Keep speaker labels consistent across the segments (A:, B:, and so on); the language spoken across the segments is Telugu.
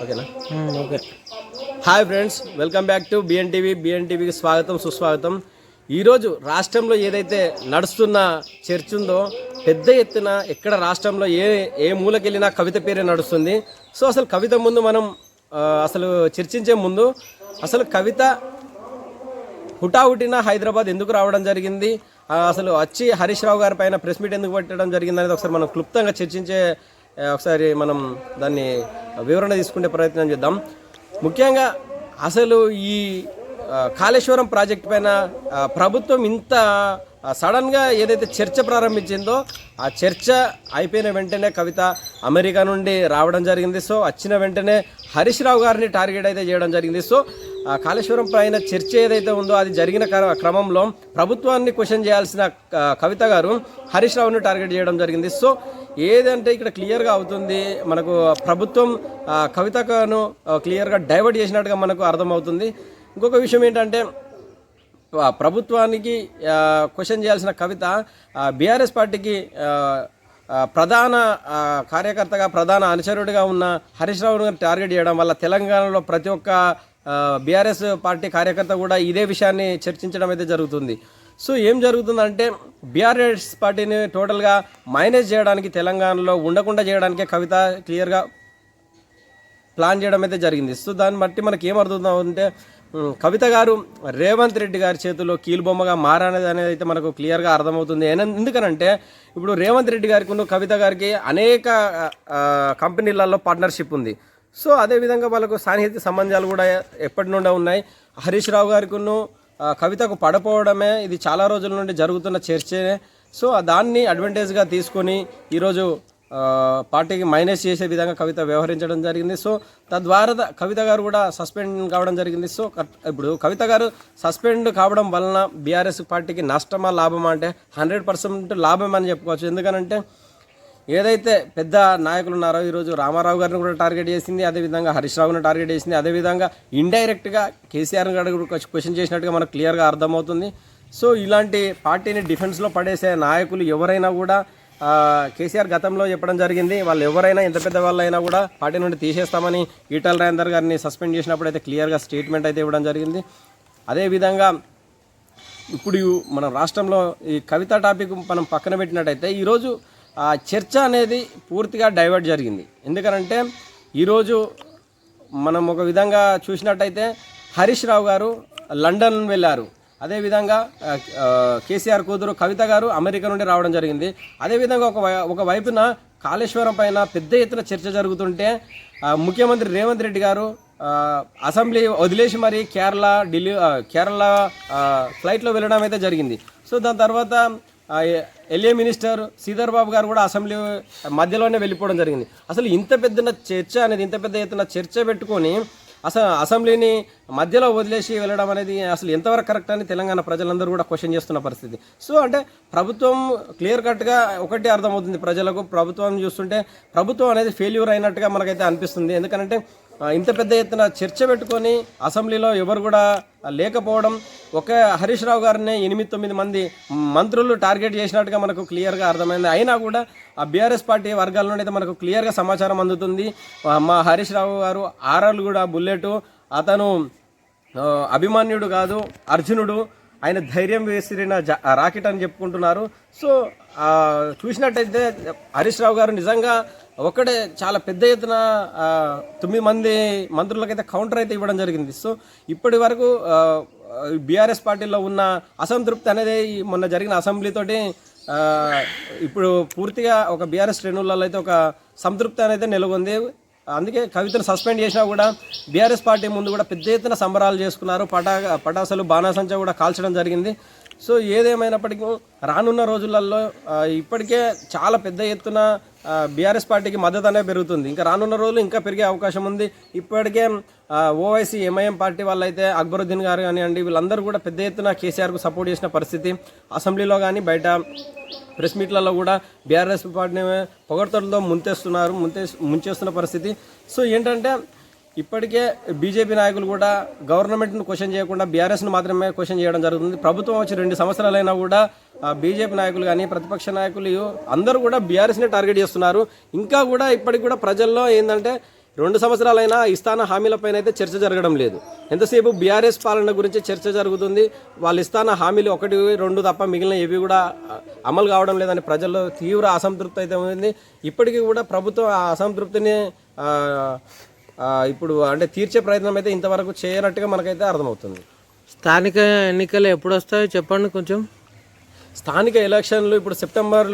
A: ఓకేనా?
B: Okay.
A: Hi friends, welcome back to బిఎన్టీవీకి స్వాగతం సుస్వాగతం. ఈరోజు రాష్ట్రంలో ఏదైతే నడుస్తున్న చర్చ ఉందో పెద్ద ఎత్తున ఎక్కడ రాష్ట్రంలో ఏ మూలకెళ్ళినా కవిత పేరే నడుస్తుంది. సో అసలు కవిత ముందు మనం అసలు చర్చించే ముందు అసలు కవిత హుటాహుటిన హైదరాబాద్ ఎందుకు రావడం జరిగింది, అసలు వచ్చి హరీష్ రావు గారి పైన ప్రెస్ మీట్ ఎందుకు పెట్టడం జరిగింది అనేది ఒకసారి మనం క్లుప్తంగా చర్చించే ఒకసారి మనం దాన్ని వివరణ తీసుకునే ప్రయత్నం చేద్దాం. ముఖ్యంగా అసలు ఈ కాళేశ్వరం ప్రాజెక్ట్ పైన ప్రభుత్వం ఇంత సడన్గా ఏదైతే చర్చ ప్రారంభించిందో ఆ చర్చ అయిపోయిన వెంటనే కవిత అమెరికా నుండి రావడం జరిగింది. సో వచ్చిన వెంటనే హరీష్ రావు గారిని టార్గెట్ అయితే చేయడం జరిగింది. సో కాళేశ్వరం పైన చర్చ ఏదైతే ఉందో అది జరిగిన క్రమంలో ప్రభుత్వాన్ని క్వశ్చన్ చేయాల్సిన కవిత గారు హరీష్ రావుని టార్గెట్ చేయడం జరిగింది. సో ఏదంటే ఇక్కడ క్లియర్గా అవుతుంది, మనకు ప్రభుత్వం కవితను క్లియర్గా డైవర్ట్ చేసినట్టుగా మనకు అర్థమవుతుంది. ఇంకొక విషయం ఏంటంటే ప్రభుత్వానికి క్వశ్చన్ చేయాల్సిన కవిత బీఆర్ఎస్ పార్టీకి ప్రధాన కార్యకర్తగా ప్రధాన అనుచరుడిగా ఉన్న హరీష్ రావు గారిని టార్గెట్ చేయడం వల్ల తెలంగాణలో ప్రతి ఒక్క బీఆర్ఎస్ పార్టీ కార్యకర్త కూడా ఇదే విషయాన్ని చర్చించడం అయితే జరుగుతుంది. సో ఏం జరుగుతుందంటే బీఆర్ఎస్ పార్టీని టోటల్గా మైనస్ చేయడానికి, తెలంగాణలో ఉండకుండా చేయడానికే కవిత క్లియర్గా ప్లాన్ చేయడం అయితే జరిగింది. సో దాన్ని బట్టి మనకి ఏమర్థమవుతుందంటే కవిత గారు రేవంత్ రెడ్డి గారి చేతిలో కీలుబొమ్మగా మారనేది అనేది అయితే మనకు క్లియర్గా అర్థమవుతుంది. ఎందుకనంటే ఇప్పుడు రేవంత్ రెడ్డి గారికి కవిత గారికి అనేక కంపెనీలలో పార్ట్నర్షిప్ ఉంది. సో అదేవిధంగా వాళ్ళకు సాన్నిహిత్య సంబంధాలు కూడా ఎప్పటి నుండే ఉన్నాయి. హరీష్ రావు గారికి కవితకు పడపోవడమే ఇది చాలా రోజుల నుండి జరుగుతున్న చర్చే. సో దాన్ని అడ్వాంటేజ్గా తీసుకొని ఈరోజు పార్టీకి మైనస్ చేసే విధంగా కవిత వ్యవహరించడం జరిగింది. సో తద్వారా కవిత గారు కూడా సస్పెండ్ కావడం జరిగింది. సో ఇప్పుడు కవిత గారు సస్పెండ్ కావడం వలన బీఆర్ఎస్ పార్టీకి నష్టమా లాభమా అంటే 100% లాభం అని చెప్పుకోవచ్చు. ఎందుకనంటే ఏదైతే పెద్ద నాయకులు ఉన్నారో ఈరోజు రామారావు గారిని కూడా టార్గెట్ చేసింది, అదేవిధంగా హరీష్ రావుని టార్గెట్ చేసింది, అదేవిధంగా ఇండైరెక్ట్గా కేసీఆర్ గారు కూడా క్వశ్చన్ చేసినట్టుగా మనకు క్లియర్గా అర్థమవుతుంది. సో ఇలాంటి పార్టీని డిఫెన్స్లో పడేసే నాయకులు ఎవరైనా కూడా కేసీఆర్ గతంలో చెప్పడం జరిగింది, వాళ్ళు ఎవరైనా ఎంత పెద్ద వాళ్ళైనా కూడా పార్టీ నుండి తీసేస్తామని ఈటల రాజేందర్ గారిని సస్పెండ్ చేసినప్పుడు అయితే క్లియర్గా స్టేట్మెంట్ అయితే ఇవ్వడం జరిగింది. అదేవిధంగా ఇప్పుడు మన రాష్ట్రంలో ఈ కవిత టాపిక్ మనం పక్కన పెట్టినట్టయితే ఈరోజు చర్చ అనేది పూర్తిగా డైవర్ట్ జరిగింది. ఎందుకనంటే ఈరోజు మనం ఒక విధంగా చూసినట్టయితే హరీష్ రావు గారు లండన్ వెళ్ళారు, అదేవిధంగా కేసీఆర్ కూతురు కవిత గారు అమెరికా నుండి రావడం జరిగింది. అదేవిధంగా ఒక వైపున కాళేశ్వరం పైన పెద్ద ఎత్తున చర్చ జరుగుతుంటే ముఖ్యమంత్రి రేవంత్ రెడ్డి గారు అసెంబ్లీ వదిలేసి మరి కేరళ ఫ్లైట్లో వెళ్ళడం అయితే జరిగింది. సో దాని తర్వాత ఎల్ఏ మినిస్టర్ శ్రీధర్ బాబు గారు కూడా అసెంబ్లీ మధ్యలోనే వెళ్ళిపోవడం జరిగింది. అసలు ఇంత పెద్ద ఎత్తున చర్చ పెట్టుకొని అసెంబ్లీని మధ్యలో వదిలేసి వెళ్ళడం అనేది అసలు ఎంతవరకు కరెక్ట్ అని తెలంగాణ ప్రజలందరూ కూడా క్వశ్చన్ చేస్తున్న పరిస్థితి. సో అంటే ప్రభుత్వం క్లియర్ కట్గా ఒకటి అర్థమవుతుంది ప్రజలకు, ప్రభుత్వం చూస్తుంటే ప్రభుత్వం అనేది ఫెయిల్యూర్ అయినట్టుగా మనకైతే అనిపిస్తుంది. ఎందుకంటే ఇంత పెద్ద ఎత్తున చర్చ పెట్టుకొని అసెంబ్లీలో ఎవరు కూడా లేకపోవడం, ఒక హరీష్ రావు గారిని 8-9 మంది మంత్రులు టార్గెట్ చేసినట్టుగా మనకు క్లియర్గా అర్థమైంది. అయినా కూడా ఆ బీఆర్ఎస్ పార్టీ వర్గాల నుండి అయితే మనకు క్లియర్గా సమాచారం అందుతుంది. మా హరీష్ రావు గారు ఆర్ఆర్లు కూడా బుల్లెట్, అతను అభిమన్యుడు కాదు అర్జునుడు, ఆయన ధైర్యం వేసిరిన రాకెట్ అని చెప్పుకుంటున్నారు. సో చూసినట్టయితే హరీష్ రావు గారు నిజంగా ఒకటే చాలా పెద్ద ఎత్తున 9 మంది మంత్రులకైతే కౌంటర్ అయితే ఇవ్వడం జరిగింది. సో ఇప్పటి వరకు బీఆర్ఎస్ పార్టీలో ఉన్న అసంతృప్తి అనేది మొన్న జరిగిన అసెంబ్లీతోటి ఇప్పుడు పూర్తిగా ఒక బీఆర్ఎస్ శ్రేణులలో అయితే ఒక సంతృప్తి అనేది నెలకొంది. అందుకే కవితను సస్పెండ్ చేసినా కూడా బీఆర్ఎస్ పార్టీ ముందు కూడా పెద్ద ఎత్తున సంబరాలు చేసుకున్నారు, పటాసులు బాణాసంచా కూడా కాల్చడం జరిగింది. సో ఏదేమైనప్పటికీ రానున్న రోజులలో ఇప్పటికే చాలా పెద్ద ఎత్తున బీఆర్ఎస్ పార్టీకి మద్దతు అనేది పెరుగుతుంది. ఇంకా రానున్న రోజులు ఇంకా పెరిగే అవకాశం ఉంది. ఇప్పటికే ఓవైసీ ఎంఐఎం పార్టీ వాళ్ళైతే అక్బరుద్దీన్ గారు కానివ్వండి, వీళ్ళందరూ కూడా పెద్ద ఎత్తున కేసీఆర్కు సపోర్ట్ చేసిన పరిస్థితి. అసెంబ్లీలో కానీ బయట ప్రెస్ మీట్లలో కూడా బీఆర్ఎస్ పార్టీని పొగడ్తలతో ముంచేస్తున్న పరిస్థితి. సో ఏంటంటే ఇప్పటికే బీజేపీ నాయకులు కూడా గవర్నమెంట్ను క్వశ్చన్ చేయకుండా బీఆర్ఎస్ను మాత్రమే క్వశ్చన్ చేయడం జరుగుతుంది. ప్రభుత్వం వచ్చి 2 సంవత్సరాలైనా కూడా బీజేపీ నాయకులు కానీ ప్రతిపక్ష నాయకులు అందరూ కూడా బీఆర్ఎస్ని టార్గెట్ చేస్తున్నారు. ఇంకా కూడా ఇప్పటికి కూడా ప్రజల్లో ఏంటంటే 2 సంవత్సరాలైనా ఇస్తాన హామీలపైన అయితే చర్చ జరగడం లేదు. ఎంతసేపు బీఆర్ఎస్ పాలన గురించి చర్చ జరుగుతుంది. వాళ్ళు ఇస్తాన హామీలు 1, 2 తప్ప మిగిలిన ఏవి కూడా అమలు కావడం లేదని ప్రజల్లో తీవ్ర అసంతృప్తి అయితే ఉంది. ఇప్పటికీ కూడా ప్రభుత్వం ఆ అసంతృప్తిని ఇప్పుడు అంటే తీర్చే ప్రయత్నం అయితే ఇంతవరకు చేయనట్టుగా మనకైతే అర్థమవుతుంది.
B: స్థానిక ఎన్నికలు ఎప్పుడు వస్తాయో చెప్పండి కొంచెం.
A: స్థానిక ఎలక్షన్లు ఇప్పుడు సెప్టెంబర్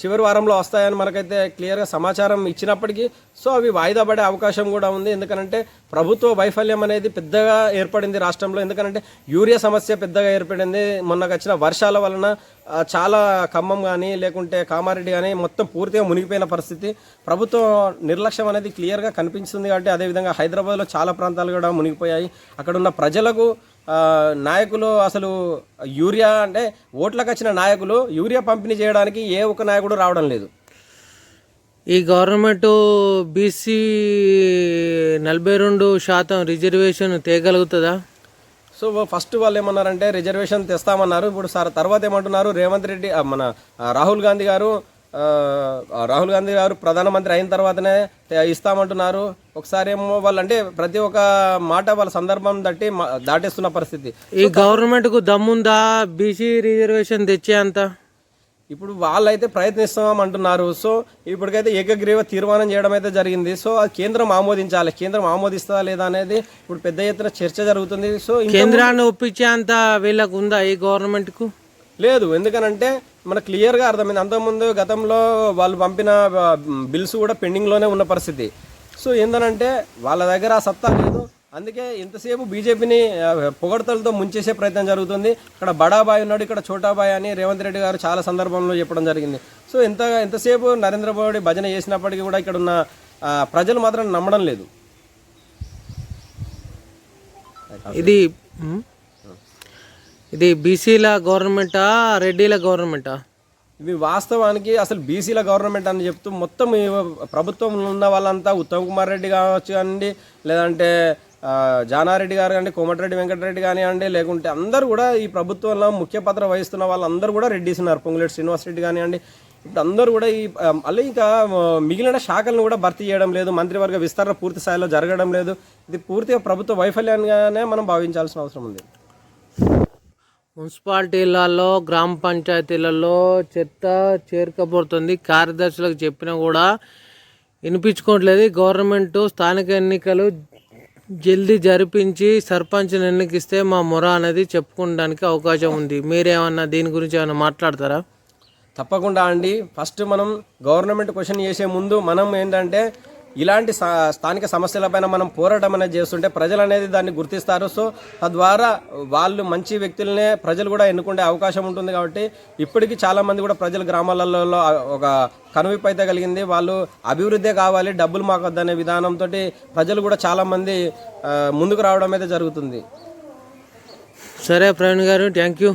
A: చివరి వారంలో వస్తాయని మనకైతే క్లియర్గా సమాచారం ఇచ్చినప్పటికీ సో అవి వాయిదా పడే అవకాశం కూడా ఉంది. ఎందుకంటే ప్రభుత్వ వైఫల్యం అనేది పెద్దగా ఏర్పడింది రాష్ట్రంలో. ఎందుకంటే యూరియా సమస్య పెద్దగా ఏర్పడింది. మొన్న వచ్చిన వర్షాల వలన చాలా ఖమ్మం కానీ లేకుంటే కామారెడ్డి కానీ మొత్తం పూర్తిగా మునిగిపోయిన పరిస్థితి. ప్రభుత్వం నిర్లక్ష్యం అనేది క్లియర్గా కనిపిస్తుంది. కాబట్టి అదేవిధంగా హైదరాబాద్లో చాలా ప్రాంతాలు కూడా మునిగిపోయాయి. అక్కడ ఉన్న ప్రజలకు నాయకులు అసలు యూరియా అంటే ఓట్లకు వచ్చిన నాయకులు యూరియా పంపిణీ చేయడానికి ఏ ఒక్క నాయకుడు రావడం లేదు.
B: ఈ గవర్నమెంట్ బీసీ 42% రిజర్వేషన్ తేగలుగుతుందా?
A: సో ఫస్ట్ వాళ్ళు ఏమన్నారంటే రిజర్వేషన్ తెస్తామన్నారు. ఇప్పుడు తర్వాత ఏమంటున్నారు, రేవంత్ రెడ్డి మన రాహుల్ గాంధీ గారు ప్రధానమంత్రి అయిన తర్వాతనే ఇస్తామంటున్నారు. ఒకసారి ఏమో వాళ్ళు అంటే ప్రతి ఒక్క మాట వాళ్ళ సందర్భం దాటేస్తున్న పరిస్థితి.
B: ఈ గవర్నమెంట్ కు దమ్ముందా బీసీ రిజర్వేషన్ తెచ్చే అంత?
A: ఇప్పుడు వాళ్ళైతే ప్రయత్నిస్తామంటున్నారు. సో ఇప్పటికైతే ఏకగ్రీవ తీర్మానం చేయడం అయితే జరిగింది. సో అది కేంద్రం ఆమోదించాలి. కేంద్రం ఆమోదిస్తుందా లేదా అనేది ఇప్పుడు పెద్ద ఎత్తున చర్చ జరుగుతుంది. సో
B: కేంద్రాన్ని ఒప్పించే అంత వీళ్ళకు ఉందా ఈ గవర్నమెంట్ కు?
A: లేదు. ఎందుకనంటే మనకు క్లియర్గా అర్థమైంది. అంతకుముందు గతంలో వాళ్ళు పంపిన బిల్స్ కూడా పెండింగ్లోనే ఉన్న పరిస్థితి. సో ఏంటనంటే వాళ్ళ దగ్గర ఆ సత్తా లేదు. అందుకే ఎంతసేపు బీజేపీని పొగడతలతో ముంచేసే ప్రయత్నం జరుగుతుంది. ఇక్కడ బడాబాయ్ ఉన్నాడు, ఇక్కడ చోటాబాయ్ అని రేవంత్ రెడ్డి గారు చాలా సందర్భంలో చెప్పడం జరిగింది. సో ఎంతసేపు నరేంద్ర మోడీ భజన చేసినప్పటికీ కూడా ఇక్కడ ఉన్న ప్రజలు మాత్రం నమ్మడం లేదు.
B: ఇది బీసీల గవర్నమెంటా రెడ్డిల గవర్నమెంటా?
A: ఇవి వాస్తవానికి అసలు బీసీల గవర్నమెంట్ అని చెప్తూ మొత్తం ప్రభుత్వంలో ఉన్న వాళ్ళంతా ఉత్తమ్ కుమార్ రెడ్డి కావచ్చు కానివ్వండి, లేదంటే జానారెడ్డి గారు కానీ, కోమటిరెడ్డి వెంకటరెడ్డి కానివ్వండి, లేకుంటే అందరూ కూడా ఈ ప్రభుత్వంలో ముఖ్య పాత్ర వహిస్తున్న వాళ్ళందరూ కూడా రెడ్డిస్ ఉన్నారు. పొంగులేటి శ్రీనివాస్ రెడ్డి కానివ్వండి, ఇప్పుడు అందరూ కూడా మళ్ళీ ఇంకా మిగిలిన శాఖలను కూడా భర్తీ చేయడం లేదు. మంత్రివర్గ విస్తరణ పూర్తి స్థాయిలో జరగడం లేదు. ఇది పూర్తిగా ప్రభుత్వ వైఫల్యంగానే మనం భావించాల్సిన అవసరం ఉంది.
B: మున్సిపాలిటీలలో గ్రామ పంచాయతీలలో చెత్త చేరుకపోతుంది. కార్యదర్శులకు చెప్పినా కూడా వినిపించుకోవట్లేదు. గవర్నమెంట్ స్థానిక ఎన్నికలు జల్దీ జరిపించి సర్పంచ్ని ఎన్నికిస్తే మా మొర అనేది చెప్పుకోవడానికి అవకాశం ఉంది. మీరేమన్నా దీని గురించి ఏమైనా మాట్లాడతారా?
A: తప్పకుండా అండి. ఫస్ట్ మనం గవర్నమెంట్ క్వశ్చన్ చేసే ముందు మనం ఏంటంటే ఇలాంటి స్థానిక సమస్యలపైన మనం పోరాటం అనేది చేస్తుంటే ప్రజలు అనేది దాన్ని గుర్తిస్తారు. సో తద్వారా వాళ్ళు మంచి వ్యక్తులనే ప్రజలు కూడా ఎన్నుకునే అవకాశం ఉంటుంది. కాబట్టి ఇప్పటికీ చాలామంది కూడా ప్రజలు గ్రామాలలో ఒక కనువిప్పు అయితే కలిగింది. వాళ్ళు అభివృద్ధి కావాలి, డబ్బులు మాకు వద్దనే విధానంతో ప్రజలు కూడా చాలామంది ముందుకు రావడం అయితే జరుగుతుంది.
B: సరే ప్రవీణ్ గారు, థ్యాంక్ యూ.